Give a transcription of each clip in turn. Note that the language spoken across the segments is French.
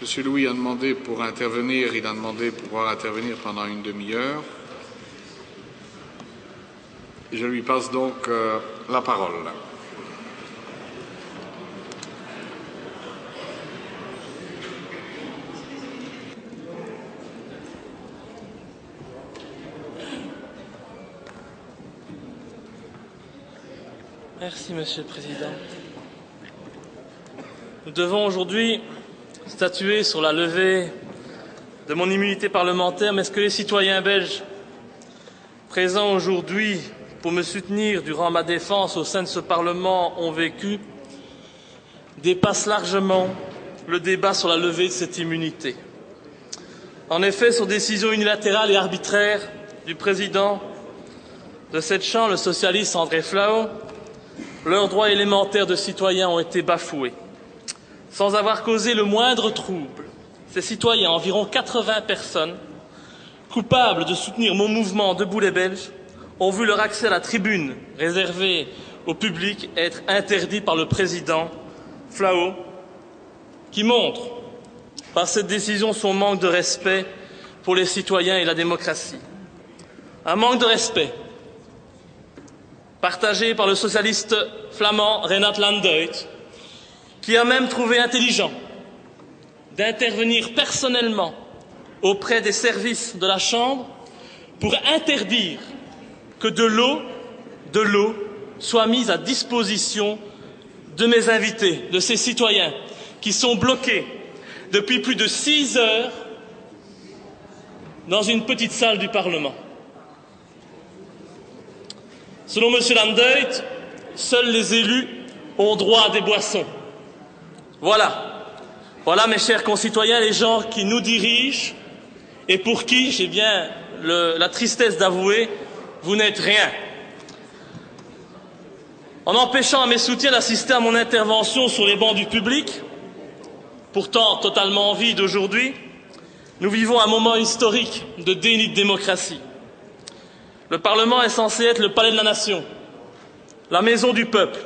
Monsieur Louis a demandé pour intervenir, il a demandé pouvoir intervenir pendant une demi-heure. Je lui passe donc la parole. Merci, Monsieur le Président. Nous devons aujourd'hui statuer sur la levée de mon immunité parlementaire, mais ce que les citoyens belges présents aujourd'hui pour me soutenir durant ma défense au sein de ce Parlement ont vécu dépasse largement le débat sur la levée de cette immunité. En effet, sur décision unilatérale et arbitraire du président de cette Chambre, le socialiste André Flau, leurs droits élémentaires de citoyens ont été bafoués. Sans avoir causé le moindre trouble, ces citoyens, environ 80 personnes, coupables de soutenir mon mouvement Debout les Belges, ont vu leur accès à la tribune réservée au public être interdit par le président Flau, qui montre par cette décision son manque de respect pour les citoyens et la démocratie. Un manque de respect partagé par le socialiste flamand Reinhard Landuyt, qui a même trouvé intelligent d'intervenir personnellement auprès des services de la Chambre pour interdire que de l'eau soit mise à disposition de mes invités, de ces citoyens qui sont bloqués depuis plus de 6 heures dans une petite salle du Parlement. Selon M. Landuyt, seuls les élus ont droit à des boissons. Voilà, mes chers concitoyens, les gens qui nous dirigent et pour qui, j'ai bien la tristesse d'avouer, vous n'êtes rien. En empêchant à mes soutiens d'assister à mon intervention sur les bancs du public, pourtant totalement vide aujourd'hui, nous vivons un moment historique de déni de démocratie. Le Parlement est censé être le palais de la nation, la maison du peuple,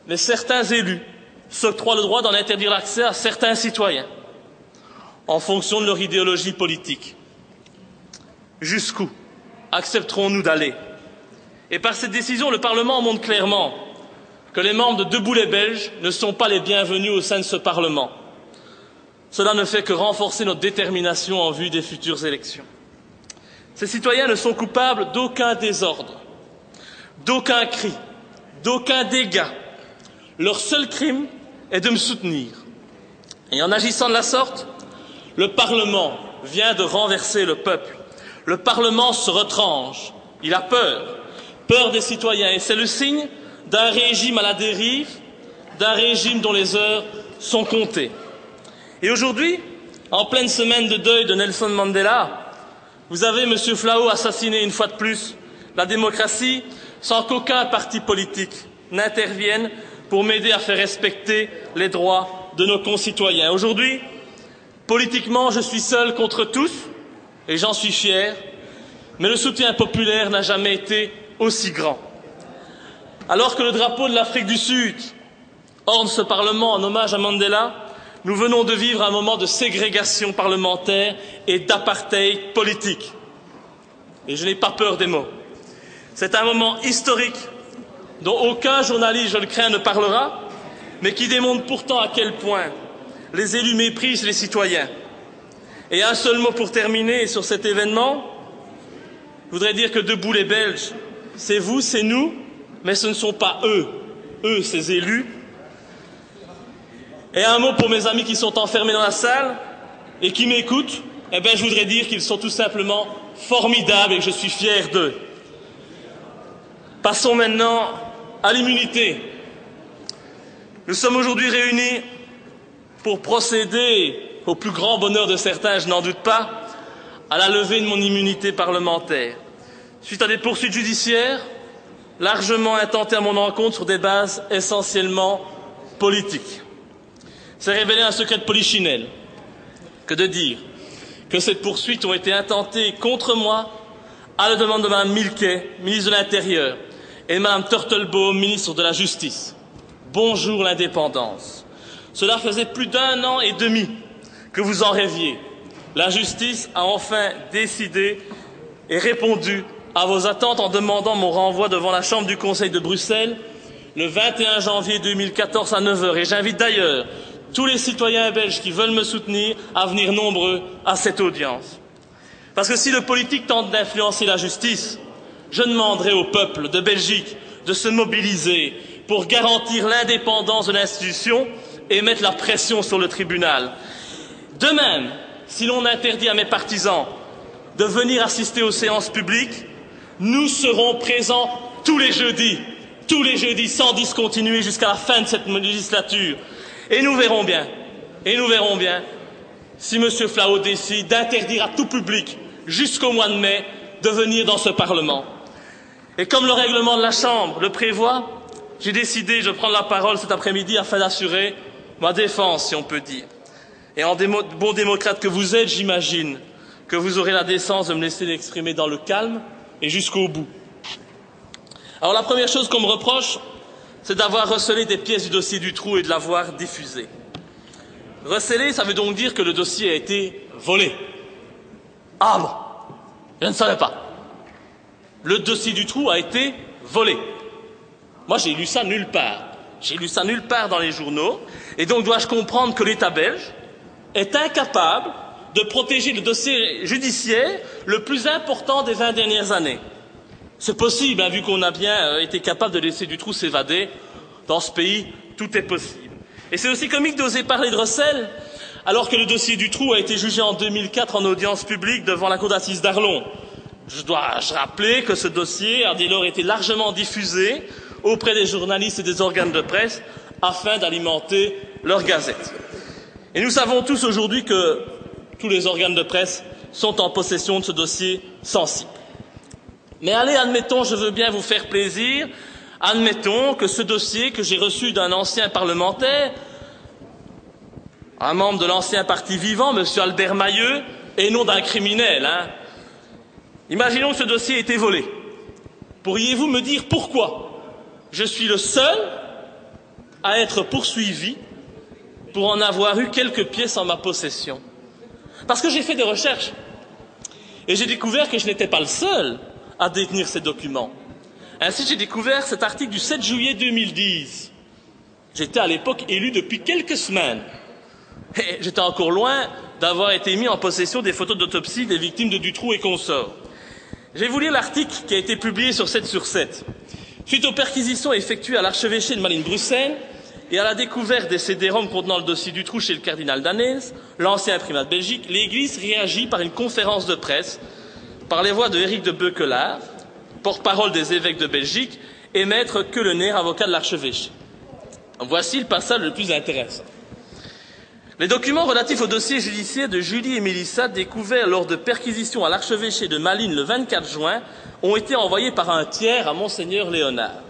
mais certains élus s'octroient le droit d'en interdire l'accès à certains citoyens, en fonction de leur idéologie politique. Jusqu'où accepterons-nous d'aller? Et par cette décision, le Parlement montre clairement que les membres de Debout les Belges ne sont pas les bienvenus au sein de ce Parlement. Cela ne fait que renforcer notre détermination en vue des futures élections. Ces citoyens ne sont coupables d'aucun désordre, d'aucun cri, d'aucun dégât. Leur seul crime est de me soutenir. Et en agissant de la sorte, le Parlement vient de renverser le peuple. Le Parlement se retranche. Il a peur des citoyens. Et c'est le signe d'un régime à la dérive, d'un régime dont les heures sont comptées. Et aujourd'hui, en pleine semaine de deuil de Nelson Mandela, vous avez, M. Flau, assassiné une fois de plus la démocratie sans qu'aucun parti politique n'intervienne pour m'aider à faire respecter les droits de nos concitoyens. Aujourd'hui, politiquement, je suis seul contre tous, et j'en suis fier, mais le soutien populaire n'a jamais été aussi grand. Alors que le drapeau de l'Afrique du Sud orne ce Parlement en hommage à Mandela, nous venons de vivre un moment de ségrégation parlementaire et d'apartheid politique. Et je n'ai pas peur des mots. C'est un moment historique dont aucun journaliste, je le crains, ne parlera, mais qui démontre pourtant à quel point les élus méprisent les citoyens. Et un seul mot pour terminer sur cet événement. Je voudrais dire que Debout les Belges, c'est vous, c'est nous, mais ce ne sont pas eux, ces élus. Et un mot pour mes amis qui sont enfermés dans la salle et qui m'écoutent, je voudrais dire qu'ils sont tout simplement formidables et que je suis fier d'eux. Passons maintenant à l'immunité. Nous sommes aujourd'hui réunis pour procéder, au plus grand bonheur de certains, je n'en doute pas, à la levée de mon immunité parlementaire, suite à des poursuites judiciaires largement intentées à mon encontre sur des bases essentiellement politiques. C'est révélé un secret de polichinelle que de dire que ces poursuites ont été intentées contre moi à la demande de Mme Milquet, ministre de l'Intérieur, et de Mme Turtelbaum, ministre de la Justice. Bonjour l'indépendance. Cela faisait plus d'1 an et demi que vous en rêviez. La justice a enfin décidé et répondu à vos attentes en demandant mon renvoi devant la Chambre du Conseil de Bruxelles le 21 janvier 2014 à 9 h. Et j'invite d'ailleurs tous les citoyens belges qui veulent me soutenir à venir nombreux à cette audience. Parce que si le politique tente d'influencer la justice, je demanderai au peuple de Belgique de se mobiliser pour garantir l'indépendance de l'institution et mettre la pression sur le tribunal. De même, si l'on interdit à mes partisans de venir assister aux séances publiques, nous serons présents tous les jeudis sans discontinuer jusqu'à la fin de cette législature. Et nous verrons bien si M. Flao décide d'interdire à tout public jusqu'au mois de mai de venir dans ce Parlement. Et comme le règlement de la Chambre le prévoit, j'ai décidé de prendre la parole cet après-midi afin d'assurer ma défense, si on peut dire. Et en bon démocrate que vous êtes, j'imagine que vous aurez la décence de me laisser l'exprimer dans le calme et jusqu'au bout. Alors la première chose qu'on me reproche, c'est d'avoir recelé des pièces du dossier Dutroux et de l'avoir diffusé. Recelé, ça veut donc dire que le dossier a été volé. Ah bon, je ne savais pas. Le dossier Dutroux a été volé. Moi, j'ai lu ça nulle part. J'ai lu ça nulle part dans les journaux. Et donc, dois-je comprendre que l'État belge est incapable de protéger le dossier judiciaire le plus important des 20 dernières années? C'est possible, vu qu'on a bien été capable de laisser Dutroux s'évader. Dans ce pays, tout est possible. Et c'est aussi comique d'oser parler de recel, alors que le dossier Dutroux a été jugé en 2004 en audience publique devant la cour d'assises d'Arlon. Je dois rappeler que ce dossier a dès lors été largement diffusé auprès des journalistes et des organes de presse afin d'alimenter leur gazette. Et nous savons tous aujourd'hui que tous les organes de presse sont en possession de ce dossier sensible. Mais allez, admettons, je veux bien vous faire plaisir, admettons que ce dossier que j'ai reçu d'un ancien parlementaire, un membre de l'ancien parti vivant, M. Albert Mailleux, et non d'un criminel, Imaginons que ce dossier ait été volé. Pourriez-vous me dire pourquoi je suis le seul à être poursuivi pour en avoir eu quelques pièces en ma possession? Parce que j'ai fait des recherches et j'ai découvert que je n'étais pas le seul à détenir ces documents. Ainsi, j'ai découvert cet article du 7 juillet 2010. J'étais à l'époque élu depuis quelques semaines. Et j'étais encore loin d'avoir été mis en possession des photos d'autopsie des victimes de Dutroux et consorts. Je vais vous lire l'article qui a été publié sur 7 sur 7. Suite aux perquisitions effectuées à l'archevêché de Malines-Bruxelles et à la découverte des CD-ROM contenant le dossier Dutroux chez le cardinal Danez, l'ancien primat de Belgique, l'Église réagit par une conférence de presse par les voix de Éric de Beukelaar, porte-parole des évêques de Belgique, et maître Keulener, avocat de l'archevêché. Voici le passage le plus intéressant. Les documents relatifs au dossier judiciaire de Julie et Mélissa, découverts lors de perquisitions à l'archevêché de Malines le 24 juin, ont été envoyés par un tiers à Monseigneur Léonard.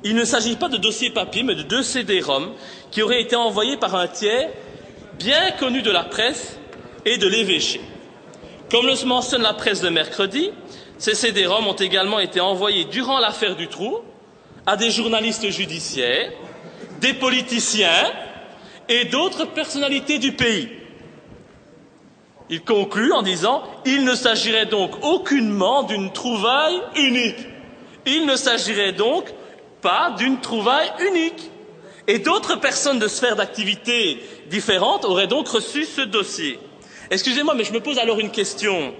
Il ne s'agit pas de dossiers papier, mais de 2 CD-ROM qui auraient été envoyés par un tiers bien connu de la presse et de l'évêché. Comme le mentionne la presse de mercredi, ces CD-ROM ont également été envoyés durant l'affaire Dutroux à des journalistes judiciaires, des politiciens et d'autres personnalités du pays. Il conclut en disant « Il ne s'agirait donc aucunement d'une trouvaille unique. Il ne s'agirait donc pas d'une trouvaille unique. » Et d'autres personnes de sphères d'activité différentes auraient donc reçu ce dossier. Excusez-moi, mais je me pose alors une question.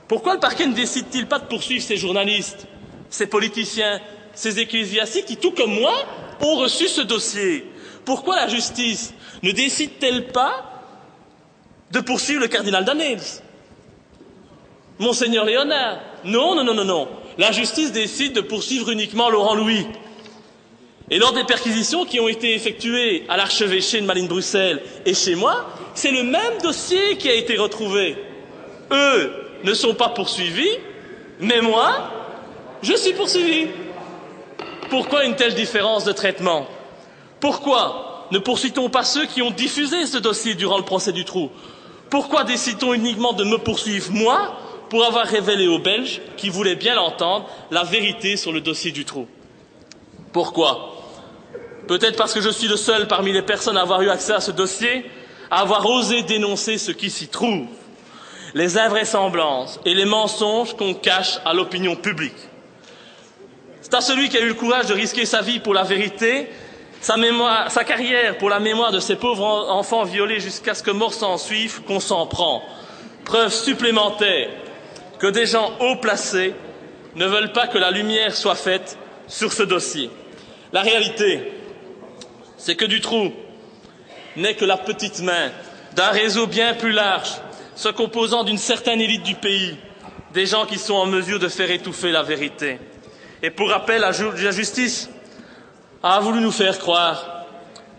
Pourquoi le parquet ne décide-t-il pas de poursuivre ces journalistes, ces politiciens, ces ecclésiastiques qui, tout comme moi, ont reçu ce dossier? Pourquoi la justice ne décide-t-elle pas de poursuivre le cardinal Danez, Monseigneur Léonard? Non. La justice décide de poursuivre uniquement Laurent Louis. Et lors des perquisitions qui ont été effectuées à l'archevêché de Malines-Bruxelles et chez moi, c'est le même dossier qui a été retrouvé. Eux ne sont pas poursuivis, mais moi, je suis poursuivi. Pourquoi une telle différence de traitement? Pourquoi ne poursuit-on pas ceux qui ont diffusé ce dossier durant le procès Dutroux? Pourquoi décide-t-on uniquement de me poursuivre, moi, pour avoir révélé aux Belges, qui voulaient bien l'entendre, la vérité sur le dossier Dutroux? Pourquoi? Peut-être parce que je suis le seul parmi les personnes à avoir eu accès à ce dossier, à avoir osé dénoncer ce qui s'y trouve, les invraisemblances et les mensonges qu'on cache à l'opinion publique. C'est à celui qui a eu le courage de risquer sa vie pour la vérité, sa carrière pour la mémoire de ces pauvres enfants violés jusqu'à ce que mort s'en suive, qu'on s'en prend. Preuve supplémentaire que des gens haut placés ne veulent pas que la lumière soit faite sur ce dossier. La réalité, c'est que Dutroux n'est que la petite main d'un réseau bien plus large, se composant d'une certaine élite du pays, des gens qui sont en mesure de faire étouffer la vérité. Et pour rappel, la justice a voulu nous faire croire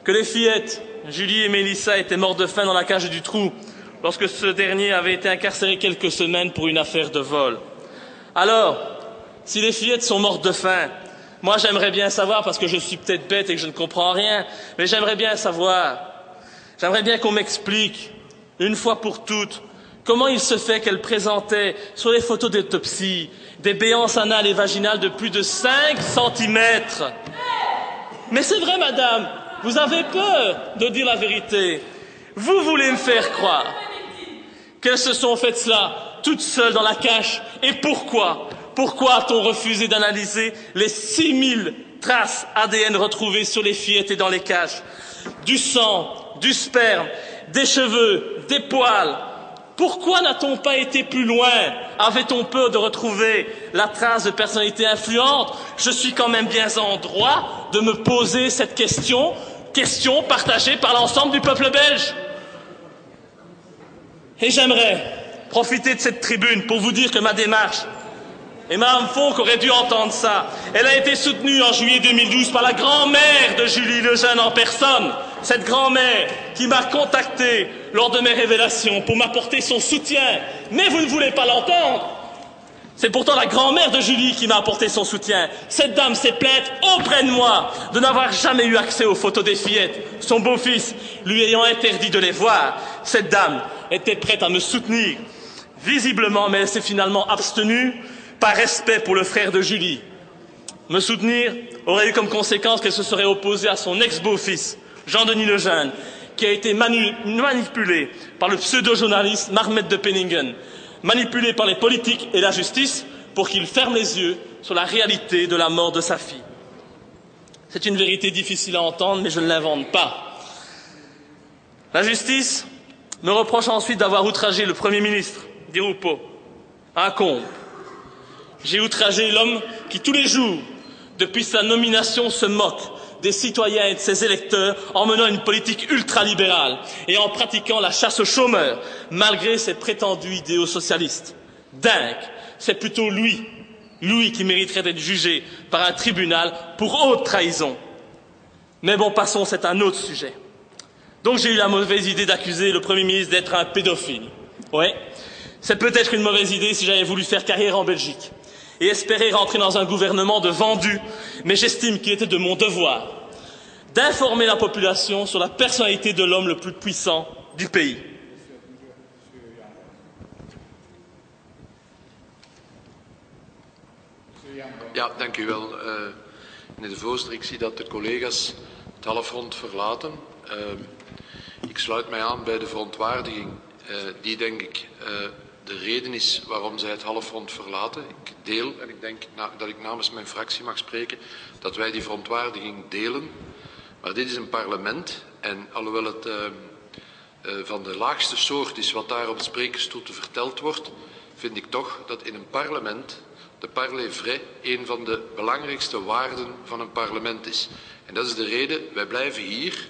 que les fillettes, Julie et Mélissa, étaient mortes de faim dans la cage de Dutroux lorsque ce dernier avait été incarcéré quelques semaines pour une affaire de vol. Alors, si les fillettes sont mortes de faim, moi j'aimerais bien savoir, parce que je suis peut-être bête et que je ne comprends rien, mais j'aimerais bien savoir, j'aimerais bien qu'on m'explique, une fois pour toutes, comment il se fait qu'elle présentait sur les photos d'autopsie des béances anales et vaginales de plus de 5 cm. Mais c'est vrai, madame, vous avez peur de dire la vérité. Vous voulez me faire croire qu'elles se sont faites cela toutes seules dans la cache. Et pourquoi? Pourquoi a-t-on refusé d'analyser les 6000 traces ADN retrouvées sur les fillettes et dans les caches? Du sang, du sperme, des cheveux, des poils. Pourquoi n'a-t-on pas été plus loin? Avait-on peur de retrouver la trace de personnalité influente? Je suis quand même bien en droit de me poser cette question partagée par l'ensemble du peuple belge. Et j'aimerais profiter de cette tribune pour vous dire que ma démarche, et Mme Fonck aurait dû entendre ça, elle a été soutenue en juillet 2012 par la grand-mère de Julie Lejeune en personne, cette grand-mère qui m'a contacté lors de mes révélations pour m'apporter son soutien. Mais vous ne voulez pas l'entendre. C'est pourtant la grand-mère de Julie qui m'a apporté son soutien. Cette dame s'est plainte auprès de moi de n'avoir jamais eu accès aux photos des fillettes, son beau-fils lui ayant interdit de les voir. Cette dame était prête à me soutenir, visiblement, mais elle s'est finalement abstenue par respect pour le frère de Julie. Me soutenir aurait eu comme conséquence qu'elle se serait opposée à son ex-beau-fils, Jean-Denis Lejeune, qui a été manipulé par le pseudo-journaliste Marmet de Penningen, manipulé par les politiques et la justice pour qu'il ferme les yeux sur la réalité de la mort de sa fille. C'est une vérité difficile à entendre, mais je ne l'invente pas. La justice me reproche ensuite d'avoir outragé le Premier ministre, Di Rupo, un comble. J'ai outragé l'homme qui, tous les jours, depuis sa nomination, se moque des citoyens et de ses électeurs en menant une politique ultralibérale et en pratiquant la chasse aux chômeurs, malgré ses prétendus idéaux socialistes. Dingue, c'est plutôt lui qui mériterait d'être jugé par un tribunal pour haute trahison. Mais bon, passons, c'est un autre sujet. Donc j'ai eu la mauvaise idée d'accuser le Premier ministre d'être un pédophile. Ouais, c'est peut-être une mauvaise idée si j'avais voulu faire carrière en Belgique et espérer rentrer dans un gouvernement de vendus, mais j'estime qu'il était de mon devoir d'informer la population sur la personnalité de l'homme le plus puissant du pays. Ja, dank u wel, meneer de voorzitter. Ik zie dat de collega's het halfrond verlaten. Ik sluit mij aan bij de verontwaardiging die, denk ik, de reden is waarom zij het halfrond verlaten. Ik deel, en ik denk dat ik namens mijn fractie mag spreken, dat wij die verontwaardiging delen. Maar dit is een parlement en alhoewel het van de laagste soort is wat daar op de sprekersstoel verteld wordt, vind ik toch dat in een parlement de parler vrai een van de belangrijkste waarden van een parlement is. En dat is de reden, wij blijven hier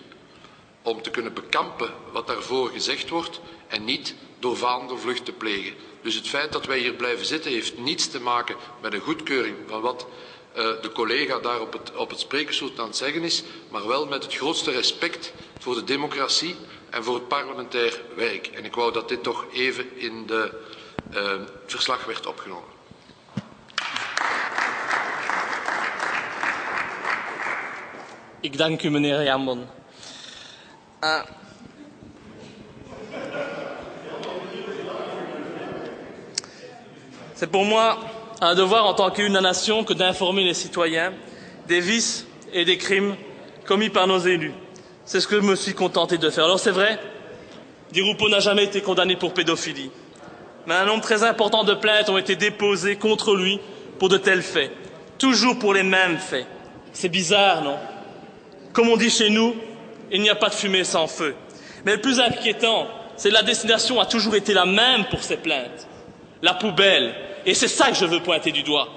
om te kunnen bekampen wat daarvoor gezegd wordt en niet door vaandelvlucht te plegen. Dus het feit dat wij hier blijven zitten heeft niets te maken met een goedkeuring van wat de collega daar op het sprekersstoel aan het zeggen is, maar wel met het grootste respect voor de democratie en voor het parlementair werk. En ik wou dat dit toch even in de verslag werd opgenomen. Ik dank u, meneer Jambon. C'est pour moi un devoir en tant qu'une nation que d'informer les citoyens des vices et des crimes commis par nos élus. C'est ce que je me suis contenté de faire. Alors c'est vrai, Di Rupo n'a jamais été condamné pour pédophilie. Mais un nombre très important de plaintes ont été déposées contre lui pour de tels faits. Toujours pour les mêmes faits. C'est bizarre, non? Comme on dit chez nous, il n'y a pas de fumée sans feu. Mais le plus inquiétant, c'est que la destination a toujours été la même pour ces plaintes. La poubelle. Et c'est ça que je veux pointer du doigt.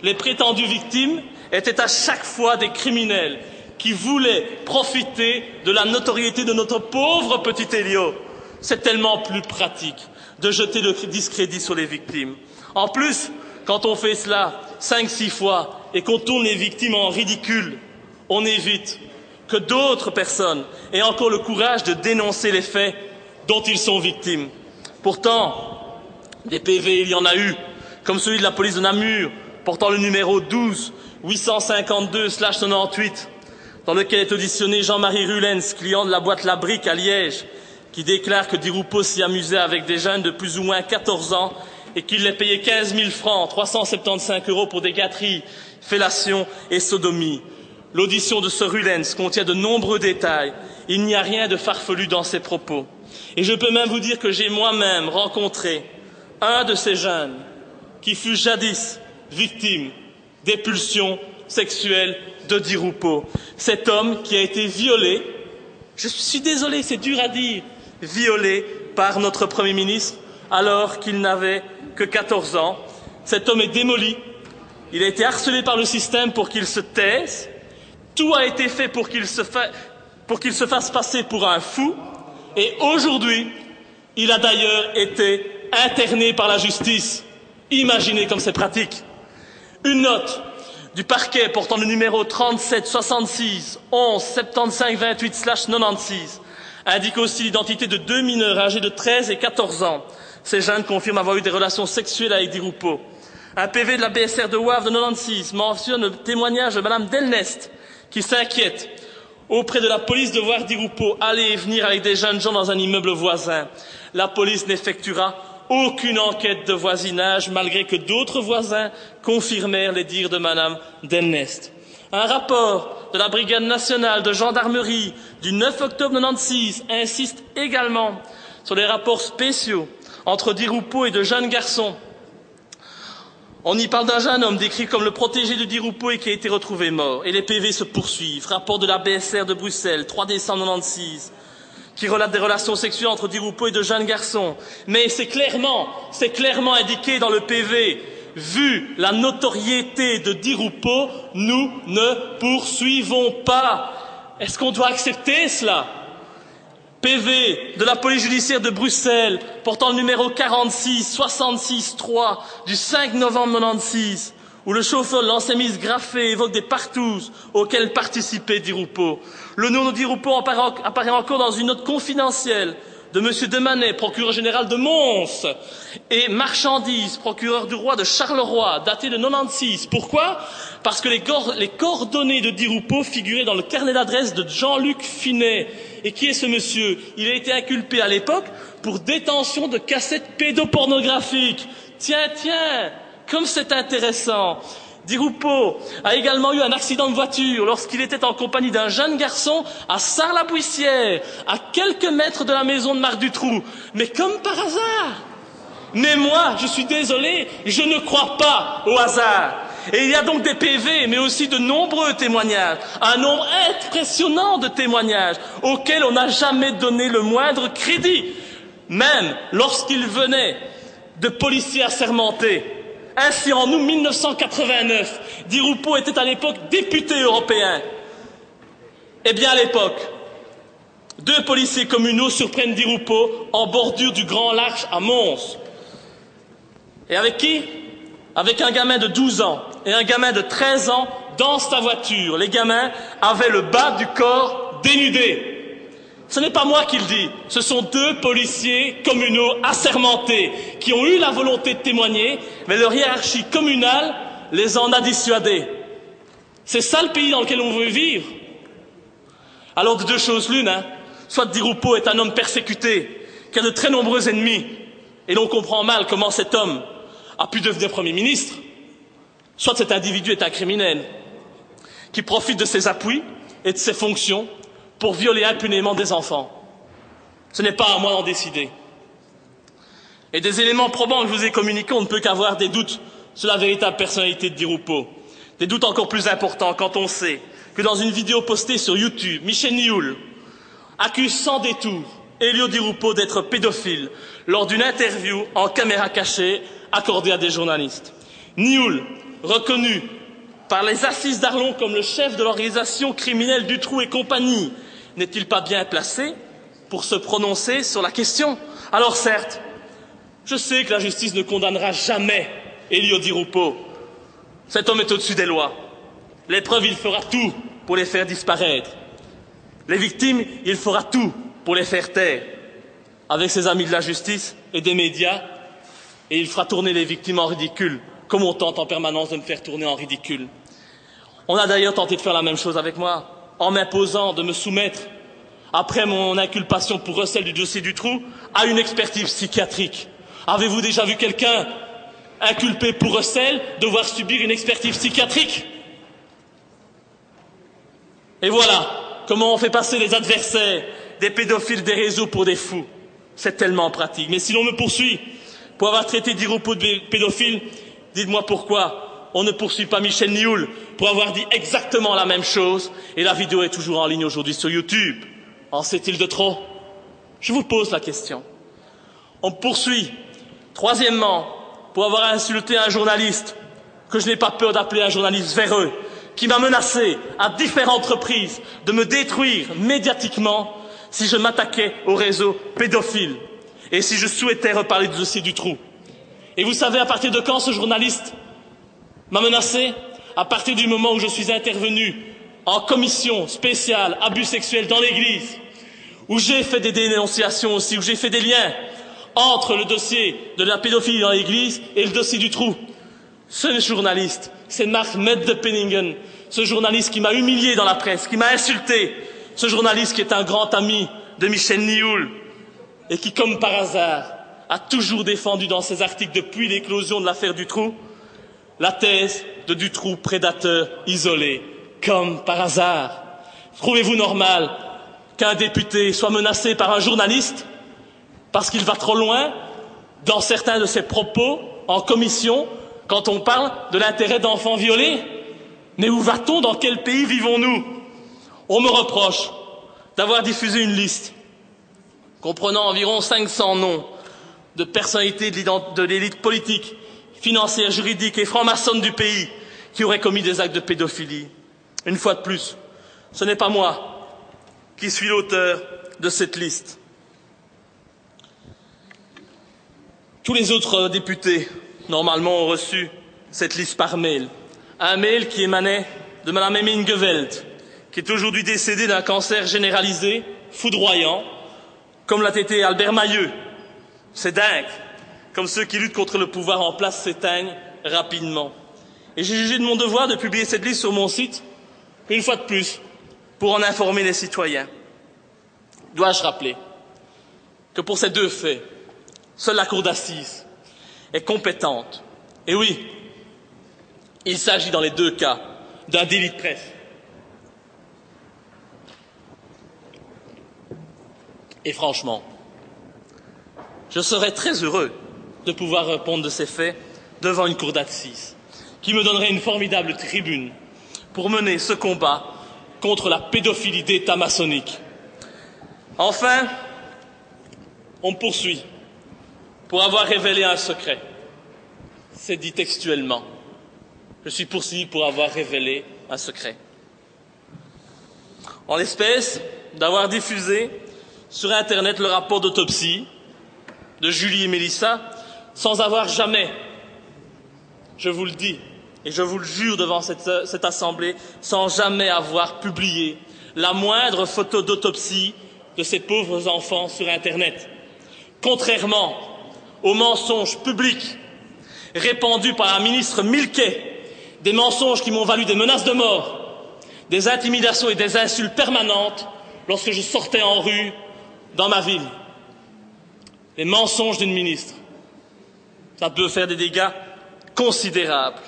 Les prétendues victimes étaient à chaque fois des criminels qui voulaient profiter de la notoriété de notre pauvre petit Elio. C'est tellement plus pratique de jeter le discrédit sur les victimes. En plus, quand on fait cela 5-6 fois et qu'on tourne les victimes en ridicule, on évite que d'autres personnes aient encore le courage de dénoncer les faits dont ils sont victimes. Pourtant, des PV, il y en a eu, comme celui de la police de Namur, portant le numéro 12-852/98, dans lequel est auditionné Jean-Marie Rulens, client de la boîte La Brique à Liège, qui déclare que Di Rupo s'y amusait avec des jeunes de plus ou moins 14 ans et qu'il les payait 15 000 francs, 375 € pour des gâteries, fellations et sodomies. L'audition de ce Rulens contient de nombreux détails. Il n'y a rien de farfelu dans ses propos. Et je peux même vous dire que j'ai moi-même rencontré un de ces jeunes qui fut jadis victime des pulsions sexuelles de Di Rupo. Cet homme qui a été violé, je suis désolé, c'est dur à dire, violé par notre Premier ministre alors qu'il n'avait que 14 ans. Cet homme est démoli. Il a été harcelé par le système pour qu'il se taise. Tout a été fait pour qu'il se fasse passer pour un fou. Et aujourd'hui, il a d'ailleurs été interné par la justice. Imaginez comme c'est pratique. Une note du parquet portant le numéro 37 66 11 75 28/96 indique aussi l'identité de 2 mineurs âgés de 13 et 14 ans. Ces jeunes confirment avoir eu des relations sexuelles avec Di Rupo. Un PV de la BSR de Wavre de 96 mentionne le témoignage de Madame Delnest, qui s'inquiète auprès de la police de voir Di Rupo aller et venir avec des jeunes gens dans un immeuble voisin. La police n'effectuera aucune enquête de voisinage, malgré que d'autres voisins confirmèrent les dires de Madame Delnest. Un rapport de la Brigade nationale de gendarmerie du 9 octobre 96 insiste également sur les rapports spéciaux entre Di Rupo et de jeunes garçons. On y parle d'un jeune homme décrit comme le protégé de Di Rupo et qui a été retrouvé mort. Et les PV se poursuivent. Rapport de la BSR de Bruxelles, 3 décembre 96, qui relate des relations sexuelles entre Di Rupo et de jeunes garçons. Mais c'est clairement indiqué dans le PV. Vu la notoriété de Di Rupo, nous ne poursuivons pas. Est-ce qu'on doit accepter cela? PV de la police judiciaire de Bruxelles, portant le numéro 46-66-3 du 5 novembre 96, où le chauffeur de l'ancien ministre Graffé évoque des partouzes auxquels participait Di Rupo. Le nom de Di Rupo apparaît encore dans une note confidentielle de M. Demanet, procureur général de Mons, et Marchandise, procureur du roi de Charleroi, daté de 96. Pourquoi? Parce que les coordonnées de Di Rupo figuraient dans le carnet d'adresse de Jean-Luc Finet. Et qui est ce monsieur? Il a été inculpé à l'époque pour détention de cassettes pédopornographiques. Tiens, comme c'est intéressant. Di Rupo a également eu un accident de voiture lorsqu'il était en compagnie d'un jeune garçon à Sarre-la-Bouissière, à quelques mètres de la maison de Marc Dutroux. Mais comme par hasard. Mais moi, je suis désolé, je ne crois pas au hasard. Et il y a donc des PV, mais aussi de nombreux témoignages, un nombre impressionnant de témoignages, auxquels on n'a jamais donné le moindre crédit, même lorsqu'ils venaient de policiers assermentés. Ainsi, en août 1989, Di Rupo était à l'époque député européen. Eh bien, à l'époque, 2 policiers communaux surprennent Di Rupo en bordure du Grand Large à Mons. Et avec qui? Avec un gamin de 12 ans et un gamin de 13 ans dans sa voiture. Les gamins avaient le bas du corps dénudé. Ce n'est pas moi qui le dis, ce sont 2 policiers communaux assermentés qui ont eu la volonté de témoigner, mais leur hiérarchie communale les en a dissuadés. C'est ça le pays dans lequel on veut vivre. Alors de 2 choses l'une, soit Di Rupo est un homme persécuté, qui a de très nombreux ennemis, et l'on comprend mal comment cet homme a pu devenir Premier ministre, soit cet individu est un criminel qui profite de ses appuis et de ses fonctions pour violer impunément des enfants. Ce n'est pas à moi d'en décider. Et des éléments probants que je vous ai communiqués, on ne peut qu'avoir des doutes sur la véritable personnalité de Di Rupo. Des doutes encore plus importants quand on sait que dans une vidéo postée sur YouTube, Michel Nioul accuse sans détour Elio Di Rupo d'être pédophile lors d'une interview en caméra cachée accordée à des journalistes. Nioul, reconnu par les assises d'Arlon comme le chef de l'organisation criminelle Dutroux et compagnie, n'est-il pas bien placé pour se prononcer sur la question? Alors certes, je sais que la justice ne condamnera jamais Elio Di Rupo. Cet homme est au-dessus des lois. Les preuves, il fera tout pour les faire disparaître. Les victimes, il fera tout pour les faire taire. Avec ses amis de la justice et des médias, et il fera tourner les victimes en ridicule, comme on tente en permanence de me faire tourner en ridicule. On a d'ailleurs tenté de faire la même chose avec moi, en m'imposant de me soumettre, après mon inculpation pour recel du dossier Dutroux, à une expertise psychiatrique. Avez-vous déjà vu quelqu'un inculpé pour recel devoir subir une expertise psychiatrique? Et voilà comment on fait passer les adversaires des pédophiles des réseaux pour des fous. C'est tellement pratique. Mais si l'on me poursuit pour avoir traité Di Rupo de pédophile, dites-moi pourquoi on ne poursuit pas Michel Nioul pour avoir dit exactement la même chose, et la vidéo est toujours en ligne aujourd'hui sur YouTube. En sait-il de trop? Je vous pose la question. On me poursuit, troisièmement, pour avoir insulté un journaliste, que je n'ai pas peur d'appeler un journaliste véreux, qui m'a menacé à différentes reprises de me détruire médiatiquement si je m'attaquais au réseau pédophile et si je souhaitais reparler du dossier Dutroux. Et vous savez à partir de quand ce journaliste m'a menacé? À partir du moment où je suis intervenu en commission spéciale abus sexuels dans l'église, où j'ai fait des dénonciations aussi, où j'ai fait des liens entre le dossier de la pédophilie dans l'église et le dossier Dutroux. Ce journaliste, c'est Marc Med de Penningen, ce journaliste qui m'a humilié dans la presse, qui m'a insulté, ce journaliste qui est un grand ami de Michel Nioul et qui, comme par hasard, a toujours défendu dans ses articles depuis l'éclosion de l'affaire Dutroux la thèse de Dutroux prédateur isolé, comme par hasard. Trouvez-vous normal qu'un député soit menacé par un journaliste parce qu'il va trop loin dans certains de ses propos en commission quand on parle de l'intérêt d'enfants violés? Mais où va-t-on? Dans quel pays vivons-nous? On me reproche d'avoir diffusé une liste comprenant environ 500 noms de personnalités de l'élite politique, financière, juridique et franc-maçonne du pays qui auraient commis des actes de pédophilie. Une fois de plus, ce n'est pas moi qui suis l'auteur de cette liste. Tous les autres députés, normalement, ont reçu cette liste par mail. Un mail qui émanait de Mme Emine Geveld, qui est aujourd'hui décédée d'un cancer généralisé, foudroyant, comme l'a été Albert Mailleux. C'est dingue, comme ceux qui luttent contre le pouvoir en place s'éteignent rapidement. Et j'ai jugé de mon devoir de publier cette liste sur mon site, une fois de plus, pour en informer les citoyens. Dois-je rappeler que pour ces deux faits, seule la cour d'assises est compétente. Et oui, il s'agit dans les deux cas d'un délit de presse. Et franchement, je serais très heureux de pouvoir répondre de ces faits devant une cour d'assises, qui me donnerait une formidable tribune pour mener ce combat contre la pédophilie d'État maçonnique. Enfin, on me poursuit pour avoir révélé un secret. C'est dit textuellement. Je suis poursuivi pour avoir révélé un secret. En l'espèce, d'avoir diffusé sur Internet le rapport d'autopsie de Julie et Mélissa sans avoir jamais, je vous le dis et je vous le jure devant cette assemblée, sans jamais avoir publié la moindre photo d'autopsie de ces pauvres enfants sur Internet. Contrairement aux mensonges publics répandus par la ministre Milquet, des mensonges qui m'ont valu des menaces de mort, des intimidations et des insultes permanentes lorsque je sortais en rue dans ma ville. Les mensonges d'une ministre, ça peut faire des dégâts considérables.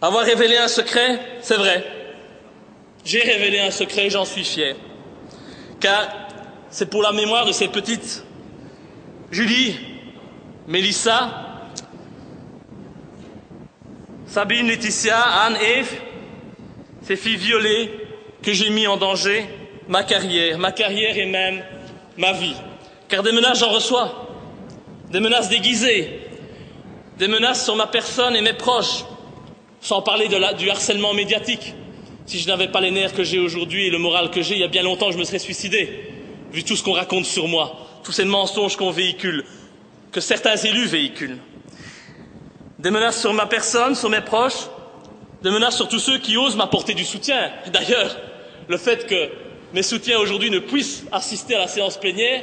Avoir révélé un secret, c'est vrai. J'ai révélé un secret et j'en suis fier. Car c'est pour la mémoire de ces petites Julie, Mélissa, Sabine, Laetitia, Anne, Eve, ces filles violées que j'ai mis en danger ma carrière et même ma vie. Car des menaces, j'en reçois. Des menaces déguisées, des menaces sur ma personne et mes proches, sans parler du harcèlement médiatique. Si je n'avais pas les nerfs que j'ai aujourd'hui et le moral que j'ai, il y a bien longtemps, je me serais suicidé, vu tout ce qu'on raconte sur moi, tous ces mensonges qu'on véhicule, que certains élus véhiculent. Des menaces sur ma personne, sur mes proches, des menaces sur tous ceux qui osent m'apporter du soutien. D'ailleurs, le fait que mes soutiens aujourd'hui ne puissent assister à la séance plénière,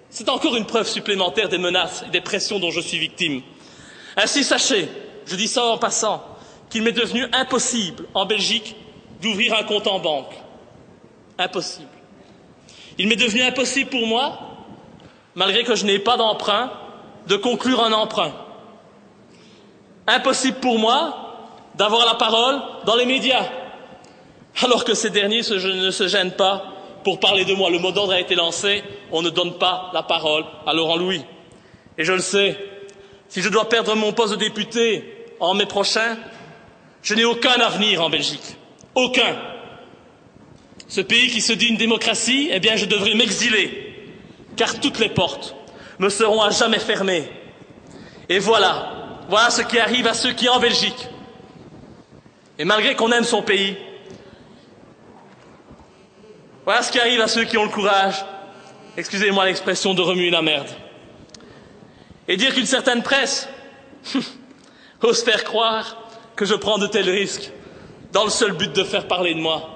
c'est encore une preuve supplémentaire des menaces et des pressions dont je suis victime. Ainsi, sachez, je dis ça en passant, qu'il m'est devenu impossible, en Belgique, d'ouvrir un compte en banque. Impossible. Il m'est devenu impossible pour moi, malgré que je n'ai pas d'emprunt, de conclure un emprunt. Impossible pour moi d'avoir la parole dans les médias, alors que ces derniers ne se gênent pas pour parler de moi. Le mot d'ordre a été lancé, on ne donne pas la parole à Laurent Louis. Et je le sais, si je dois perdre mon poste de député en mai prochain, je n'ai aucun avenir en Belgique. Aucun. Ce pays qui se dit une démocratie, eh bien je devrais m'exiler, car toutes les portes me seront à jamais fermées. Et voilà ce qui arrive à ceux qui en Belgique. Et malgré qu'on aime son pays, voilà ce qui arrive à ceux qui ont le courage, excusez-moi l'expression, de remuer la merde. Et dire qu'une certaine presse ose faire croire que je prends de tels risques dans le seul but de faire parler de moi,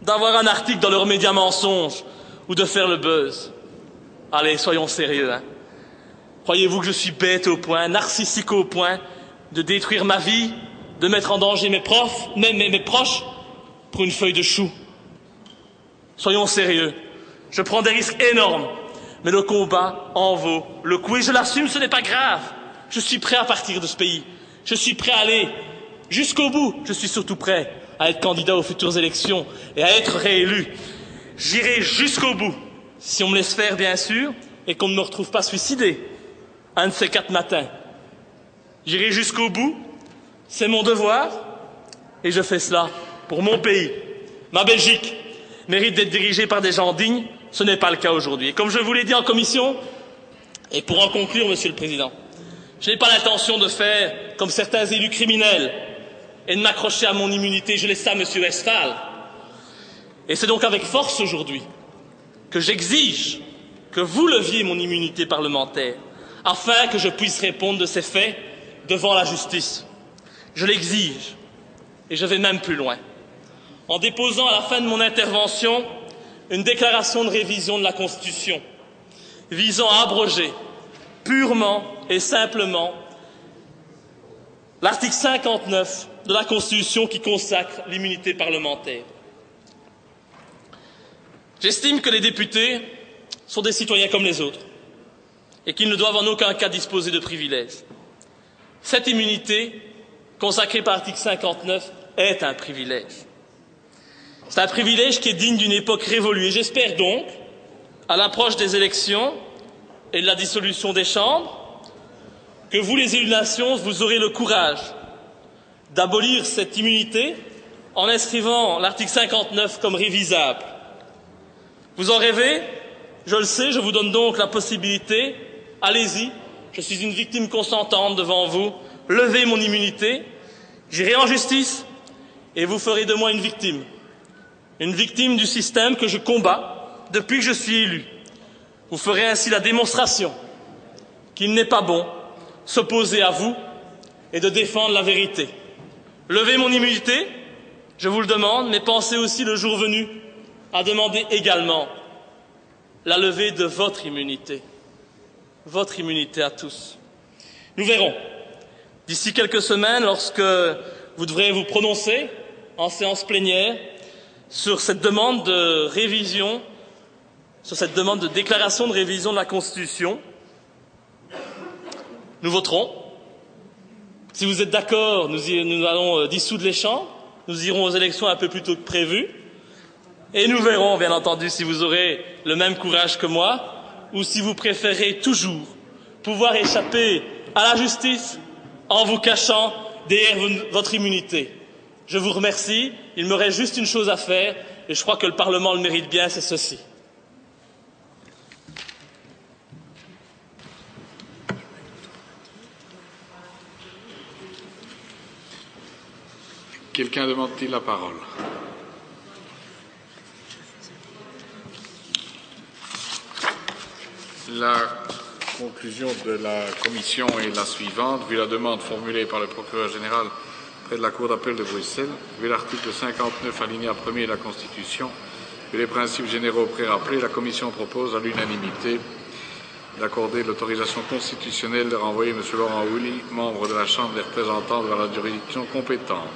d'avoir un article dans leurs médias mensonges ou de faire le buzz. Allez, soyons sérieux. Croyez-vous que je suis bête au point, narcissique au point de détruire ma vie, de mettre en danger mes profs, même mes proches, pour une feuille de chou? Soyons sérieux. Je prends des risques énormes, mais le combat en vaut le coup. Et je l'assume, ce n'est pas grave. Je suis prêt à partir de ce pays. Je suis prêt à aller jusqu'au bout. Je suis surtout prêt à être candidat aux futures élections et à être réélu. J'irai jusqu'au bout, si on me laisse faire, bien sûr, et qu'on ne me retrouve pas suicidé un de ces 4 matins. J'irai jusqu'au bout, c'est mon devoir, et je fais cela pour mon pays. Ma Belgique mérite d'être dirigée par des gens dignes, ce n'est pas le cas aujourd'hui. Et comme je vous l'ai dit en commission, et pour en conclure, Monsieur le Président, je n'ai pas l'intention de faire comme certains élus criminels et de m'accrocher à mon immunité. Je laisse ça à Monsieur Westphal. Et c'est donc avec force aujourd'hui que j'exige que vous leviez mon immunité parlementaire afin que je puisse répondre de ces faits devant la justice. Je l'exige et je vais même plus loin, en déposant à la fin de mon intervention une déclaration de révision de la Constitution visant à abroger purement et simplement l'article 59 de la Constitution qui consacre l'immunité parlementaire. J'estime que les députés sont des citoyens comme les autres et qu'ils ne doivent en aucun cas disposer de privilèges. Cette immunité, consacrée par l'article 59, est un privilège. C'est un privilège qui est digne d'une époque révolue. Et j'espère donc, à l'approche des élections et de la dissolution des chambres, que vous, les élus de la nation, vous aurez le courage d'abolir cette immunité en inscrivant l'article 59 comme révisable. Vous en rêvez? Je le sais, je vous donne donc la possibilité. Allez-y, je suis une victime consentante devant vous. Levez mon immunité, j'irai en justice et vous ferez de moi une victime. Une victime du système que je combats depuis que je suis élu. Vous ferez ainsi la démonstration qu'il n'est pas bon s'opposer à vous et de défendre la vérité. Levez mon immunité, je vous le demande, mais pensez aussi le jour venu à demander également la levée de votre immunité à tous. Nous verrons, d'ici quelques semaines, lorsque vous devrez vous prononcer en séance plénière sur cette demande de révision, sur cette demande de déclaration de révision de la Constitution, nous voterons. Si vous êtes d'accord, nous allons dissoudre les chambres, nous irons aux élections un peu plus tôt que prévu. Et nous verrons, bien entendu, si vous aurez le même courage que moi, ou si vous préférez toujours pouvoir échapper à la justice en vous cachant derrière votre immunité. Je vous remercie. Il me reste juste une chose à faire, et je crois que le Parlement le mérite bien, c'est ceci. Quelqu'un demande-t-il la parole? La conclusion de la commission est la suivante. Vu la demande formulée par le procureur général près de la Cour d'appel de Bruxelles, vu l'article 59 alinéa 1er de la Constitution, vu les principes généraux pré-rappelés, la commission propose à l'unanimité d'accorder l'autorisation constitutionnelle de renvoyer M. Laurent Houly, membre de la Chambre des représentants, vers la juridiction compétente.